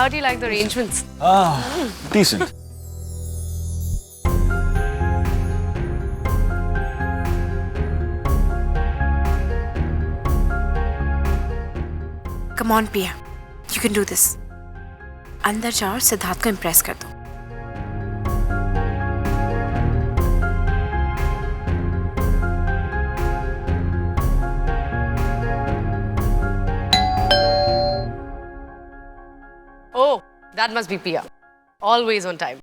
how do you like the arrangements? Decent. Come on, Pia. You can do this. अंदर जाओ और सिद्धार्थ को impress कर दो. Oh, that must be Pia. Always on time.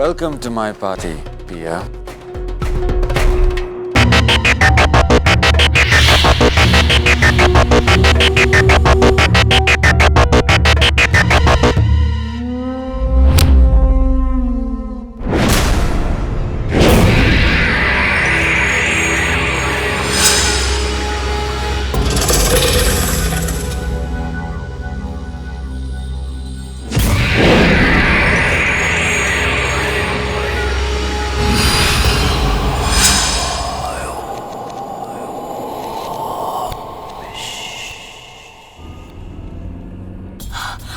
Welcome to my party, Pia.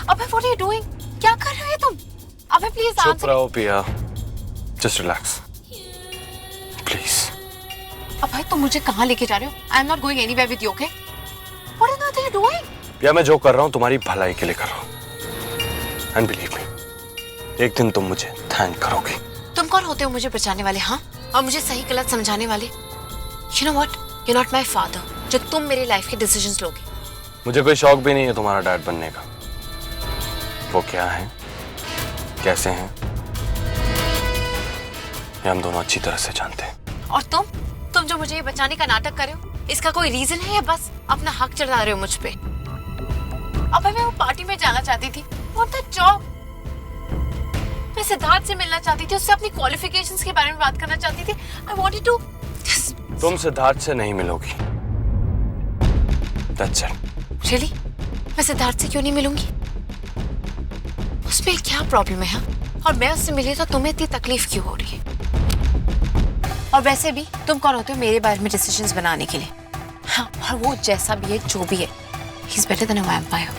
अबे what are you doing? क्या कर रहे हो तुम? अबे प्लीज चुप रहो पिया. Just relax. Please. अबे तुम मुझे कहाँ लेके जा रहे हो? I am not going anywhere with you, okay? What on earth are you doing? पिया मैं जो कर रहा हूँ तुम्हारी भलाई के लिए कर रहा हूँ. And believe me, एक दिन तुम मुझे थैंक करोगे. तुम कौन होते हो मुझे बचाने वाले, हाँ? और मुझे सही गलत समझाने वाले? You know what? You're not my father. जो तुम मेरी लाइफ के डिसीजंस लोगे. मुझे कोई शौक भी नहीं है तुम्हारा डैड बनने का. वो क्या है, कैसे हैं, ये हम दोनों अच्छी तरह से जानते हैं. और तुम जो मुझे ये बचाने का नाटक कर रहे हो, इसका कोई रीजन है या बस अपना हक चढ़ा रहे हो मुझ पे? अब मैं वो पार्टी में जाना चाहती थी. What the job? मैं सिद्धार्थ से मिलना चाहती थी, उससे अपनी क्वालिफिकेशंस के बारे में बात करना चाहती थी. I wanted to. तुम सिद्धार्थ से नहीं मिलोगी. That's it. Really? मैं सिद्धार्थ से क्यों नहीं मिलूंगी? उसमें क्या प्रॉब्लम है, हाँ? और मैं उससे मिली तो तुम्हें इतनी तकलीफ क्यों हो रही है? और वैसे भी तुम कौन होते हो मेरे बारे में डिसीजंस बनाने के लिए? हाँ, और वो जैसा भी है, जो भी है, he's better than a vampire.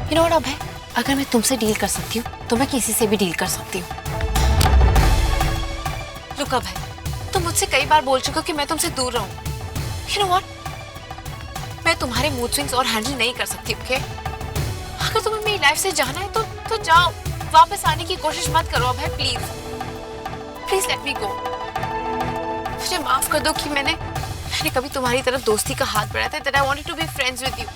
You know what, अभय? अगर मैं तुमसे डील कर सकती हूँ, तो मैं किसी से भी डील कर सकती हूँ. Look, अभय, तुम मुझसे कई बार बोल चुके हो कि मैं तुमसे दूर रहूं. You know what? मैं तुम्हारे मूड स्विंग्स और हैंडल नहीं कर सकती, ओके? अगर तुम्हें मेरी लाइफ से जाना है तो जाओ. वापस आने की कोशिश मत करो अभय, प्लीज. प्लीज लेट मी गो. मुझे माफ कर दो कि मैंने कभी तुम्हारी तरफ दोस्ती का हाथ बढ़ाया था. That I wanted to be friends with you.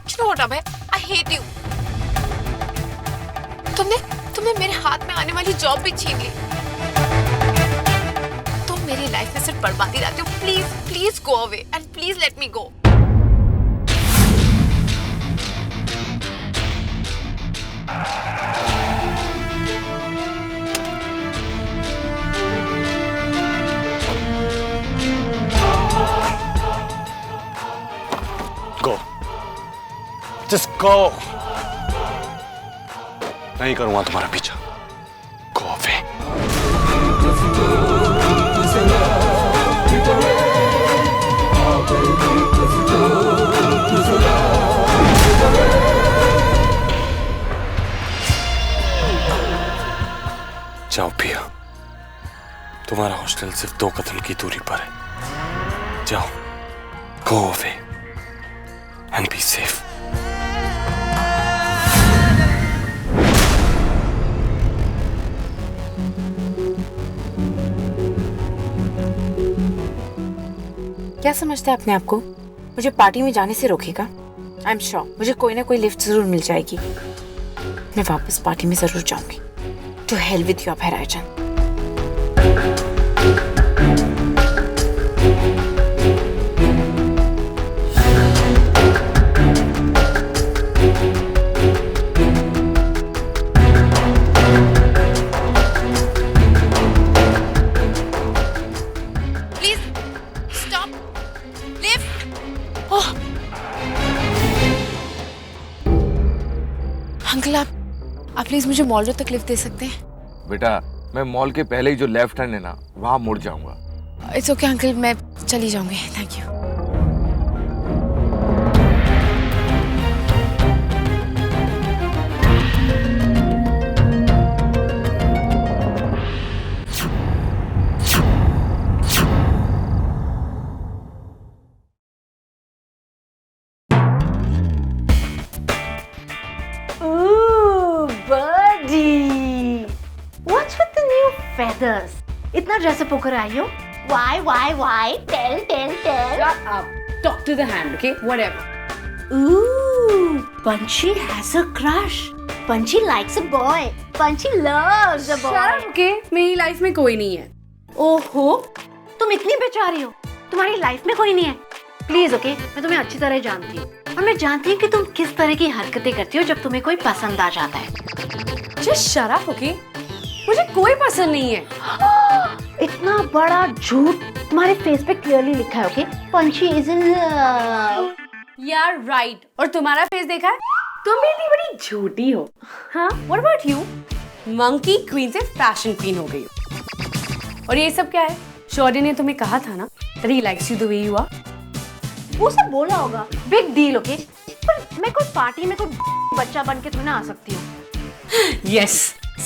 You know what, Abhay? I hate you. तुमने मेरे हाथ में आने वाली जॉब भी छीन ली. तुम मेरी लाइफ में सिर्फ बर्बादी लाते हो. Please go away and please let me go. Go. Just go. नहीं करूंगा तुम्हारा पीछा. Go away. जाओ पिया. तुम्हारा हॉस्टल सिर्फ 2 कदम की दूरी पर है. जाओ. Go away. And be safe. क्या समझते हैं अपने आप को? मुझे पार्टी में जाने से रोकेगा? आई एम श्योर मुझे कोई ना कोई लिफ्ट जरूर मिल जाएगी. मैं वापस पार्टी में जरूर जाऊंगी. टू हेल विद यू अभय रायचंद. आप प्लीज मुझे मॉल रोड तक लिफ्ट दे सकते हैं? बेटा मैं मॉल के पहले ही जो लेफ्ट हैंड है ना वहां मुड़ जाऊंगा। इट्स ओके अंकल, मैं चली जाऊंगी, thank you. Ooh, birdie! What's with the new feathers? इतना ड्रेसअप होकर आई हो? Why? Tell. Shut up. Talk to the hand, okay? Whatever. Ooh, Panchi has a crush. Panchi likes a boy. Panchi loves a boy. Shut up, okay? मेरी life में कोई नहीं है। ओहो, तुम इतनी बेचारी हो, तुम्हारी लाइफ में कोई नहीं है। प्लीज ओके, मैं तुम्हें अच्छी तरह जानती हूँ और मैं जानती हूँ कि तुम किस तरह की हरकतें करती हो जब तुम्हें कोई पसंद आ जाता है। Just shut up, okay? मुझे कोई पसंद नहीं है। इतना बड़ा झूठ तुम्हारे फेस पे क्लियरली लिखा है, okay? Panchi is in love. यार राइट। और तुम्हारा फेस देखा है? तुम भी इतनी बड़ी झूठी हो। हाँ? What about you? Monkey queen से फैशन क्वीन हो गई हो। और ये सब क्या है? शौर्य ने तुम्हें कहा था ना that he likes you the way you are? वो सब बोला होगा, बिग डील, ओके? पर मैं कोई पार्टी में कोई बच्चा बन के थोड़ी ना आ सकती हूँ। Yes,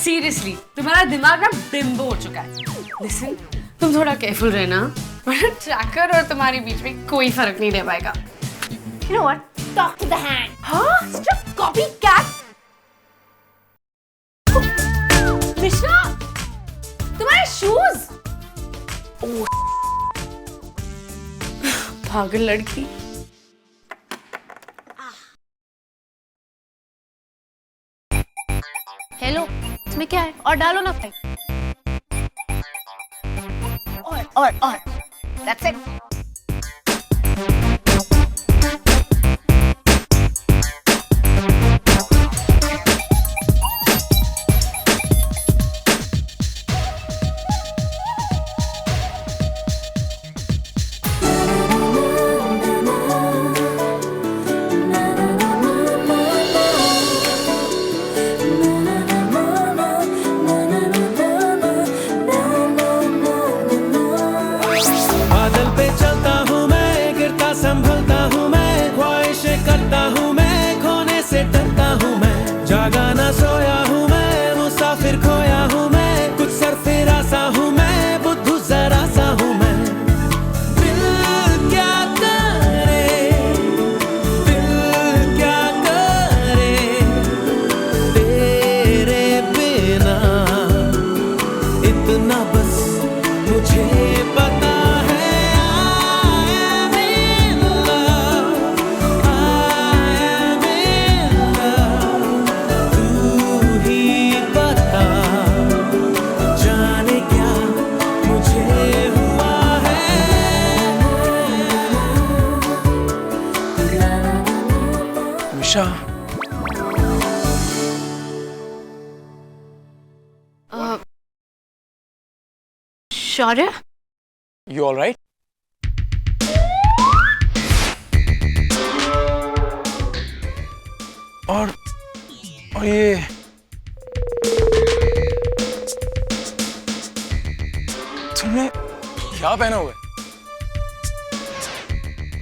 seriously, तुम्हारा दिमाग ना बिम्बो हो चुका है। Listen, तुम थोड़ा केयरफुल रहना, वरना ट्रैकर और तुम्हारे बीच में कोई फर्क नहीं रह पाएगा। You know what? Talk to the hand. हाँ? Such a copycat! मिश्रा, तुम्हारे शूज! पागल लड़की। हेलो, इसमें क्या है? और डालो ना भाई। और That's it. Shaurya, You all right? और ये तुमने क्या पहना हुआ है?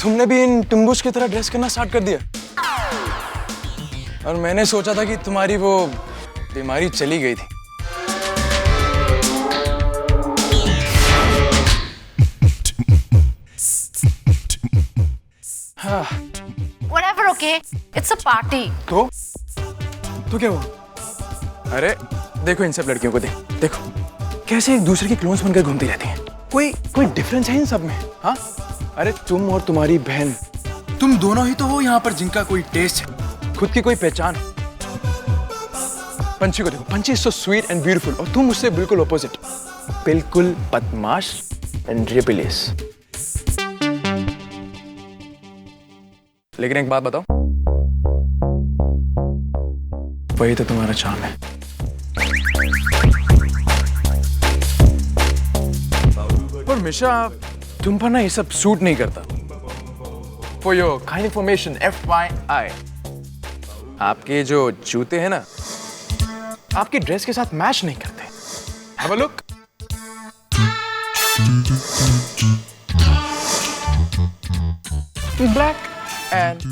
तुमने भी इन टुम्बुस की तरह ड्रेस करना स्टार्ट कर दिया। और मैंने सोचा था कि तुम्हारी वो बीमारी चली गई थी। Whatever, okay? It's a party. तो क्या हुआ? अरे देखो इन सब लड़कियों को देखो कैसे एक दूसरे की क्लोन्स बनकर घूमती रहती हैं। कोई डिफरेंस है इन सब में? हाँ? अरे तुम और तुम्हारी बहन, तुम दोनों ही तो हो यहाँ पर जिनका कोई टेस्ट है, खुद की कोई पहचान। पंची को देखो, Panchi is so sweet and beautiful और तुम उससे बिल्कुल ऑपोजिट, बिल्कुल बदमाश एंड रेबेलियस। लेकिन एक बात बताओ, वही तो तुम्हारा चार्म है। पर मिशा, तुम पर ना ये सब सूट नहीं करता। For your kind information, FYI, आपके जो जूते हैं ना, आपकी ड्रेस के साथ मैच नहीं करते। Have a look. Black and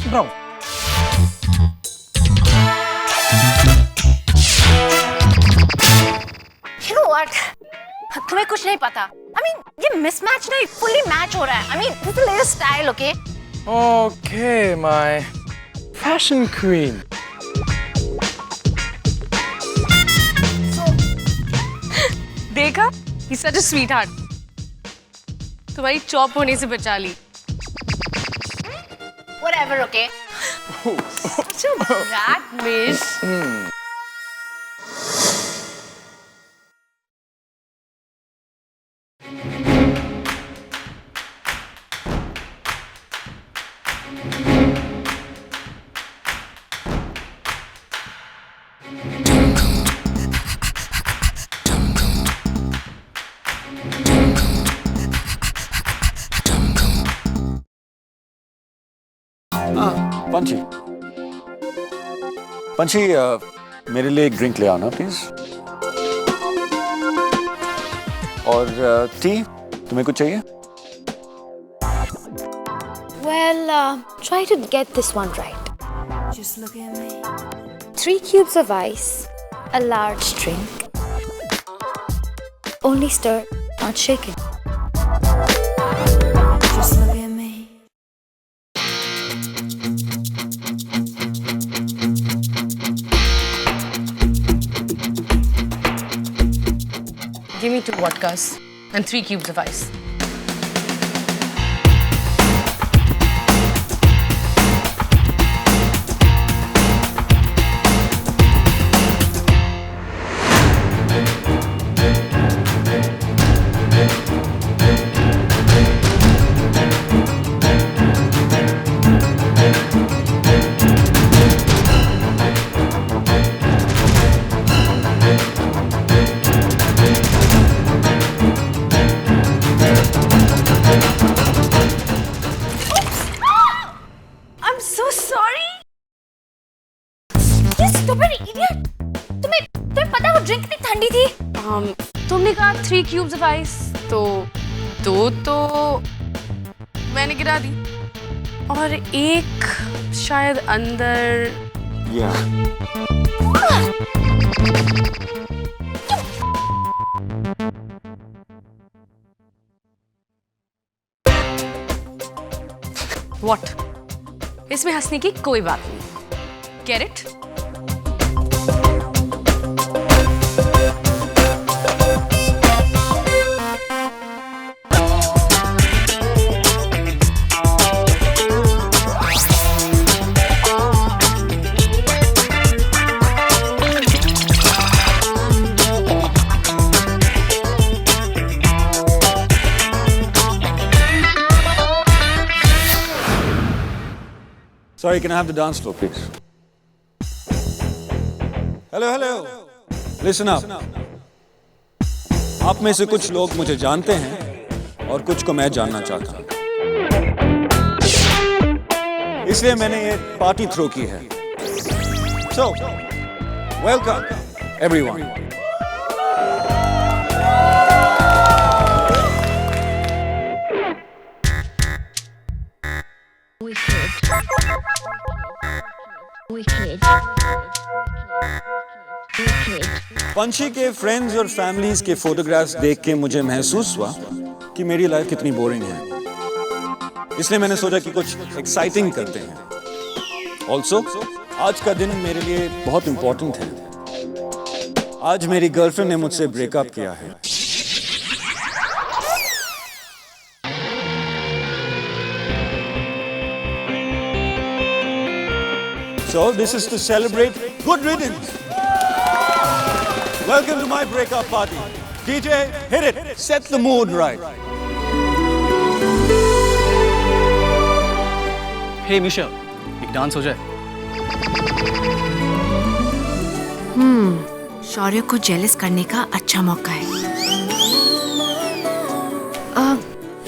brown. You know what? तुम्हें कुछ नहीं पता। I mean, ये मिसमैच नहीं, fully मैच हो रहा है। I mean, this is the latest style, okay? Okay, my fashion queen. देखा? He's such a sweetheart. तुम्हारी चॉप होने से बचा ली। Whatever, okay? Such a brat, miss. पंची, पंची, मेरे लिए एक ड्रिंक ले आना प्लीज। और टी, तुम्हें कुछ चाहिए? Well, try to get this one right. Just look at me. 3 cubes of ice, a large drink. Only stir, not shaken. Just look at me. Give me 2 vodkas and 3 cubes of ice. I'm so sorry. You stupid idiot! तुम्हें पता है वो drink कितनी ठंडी थी? तुमने कहा 3 cubes of ice, तो 2 तो मैंने गिरा दी और 1 शायद अंदर। What? इसमें हंसने की कोई बात नहीं। Get it? Sorry, can I have the dance floor, please? Hello, hello. Listen up. आप में से कुछ लोग मुझे जानते हैं और कुछ को मैं जानना चाहता हूँ। इसलिए मैंने ये पार्टी थ्रो की है। So, welcome everyone. पंछी के फ्रेंड्स और फैमिलीज के फोटोग्राफ्स देख के मुझे महसूस हुआ कि मेरी लाइफ कितनी बोरिंग है। इसलिए मैंने सोचा कि कुछ एक्साइटिंग करते हैं। ऑल्सो आज का दिन मेरे लिए बहुत इंपॉर्टेंट है। आज मेरी गर्लफ्रेंड ने मुझसे ब्रेकअप किया है। So this is to celebrate good riddance. Welcome to my breakup party. DJ, hit it. Set the mood right. हे मिशा, एक डांस हो जाए। शौर्य को जेलस करने का अच्छा मौका है।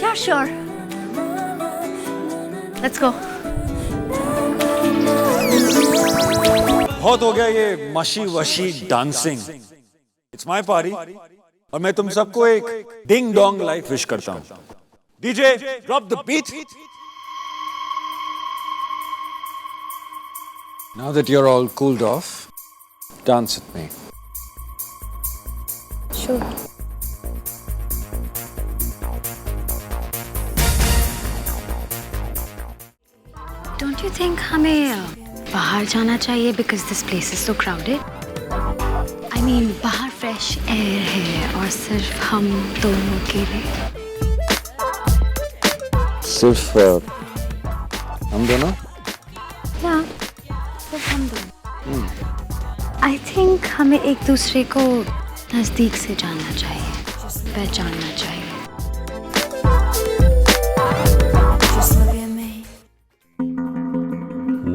Yeah, sure. Let's go. बहुत हो गया ये मशी वशी डांसिंग। इट्स माय पार्टी और मैं तुम सबको एक डिंग डोंग लाइफ विश करता हूं। DJ drop the beat. Now that you're all cooled off, dance with me. Sure. Don't you think हमें बाहर जाना चाहिए because this place is so crowded? I mean बाहर fresh air है और सिर्फ हम दोनों के लिए। सिर्फ हम दोनों? Yeah, सिर्फ हम दोनों। I think हमें एक दूसरे को नजदीक से जानना चाहिए, पहचानना चाहिए।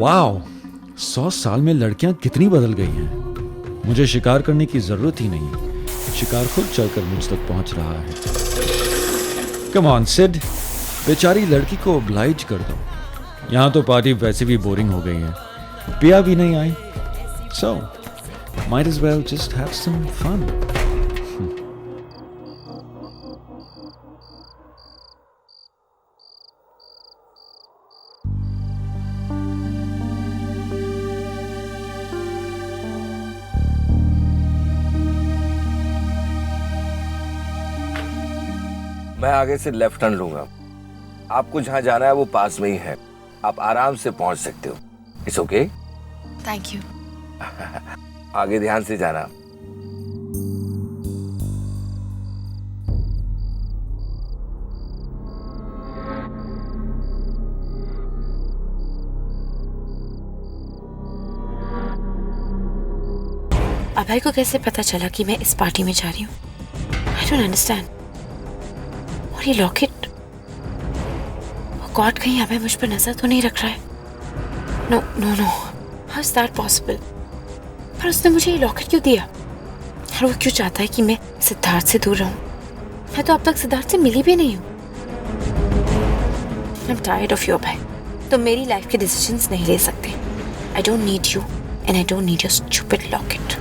वाओ, 100 साल में लड़कियां कितनी बदल गई हैं। मुझे शिकार करने की जरूरत ही नहीं, शिकार खुद चलकर मुझ तक पहुंच रहा है। कम ऑन सिड, बेचारी लड़की को ऑब्लाइज कर दो। यहाँ तो पार्टी वैसे भी बोरिंग हो गई है, पिया भी नहीं आई। So might as well just have some fun. मैं आगे से लेफ्ट टर्न लूंगा। आपको जहां जाना है वो पास में ही है, आप आराम से पहुंच सकते हो। It's okay? Thank you. आगे ध्यान से जाना। अभय को कैसे पता चला कि मैं इस पार्टी में जा रही हूँ? I don't understand. और ये लॉकेट, गॉड, कहीं अभय मुझ पर नजर तो नहीं रख रहा है? No no no, how is that possible? पर उसने मुझे ये लॉकेट क्यों दिया? और वो क्यों चाहता है कि मैं सिद्धार्थ से दूर रहूं? मैं तो अब तक सिद्धार्थ से मिली भी नहीं हूँ। I am tired of you Abhay. तुम मेरी लाइफ के डिसीजंस नहीं ले सकते। I don't need you and I don't need your stupid locket.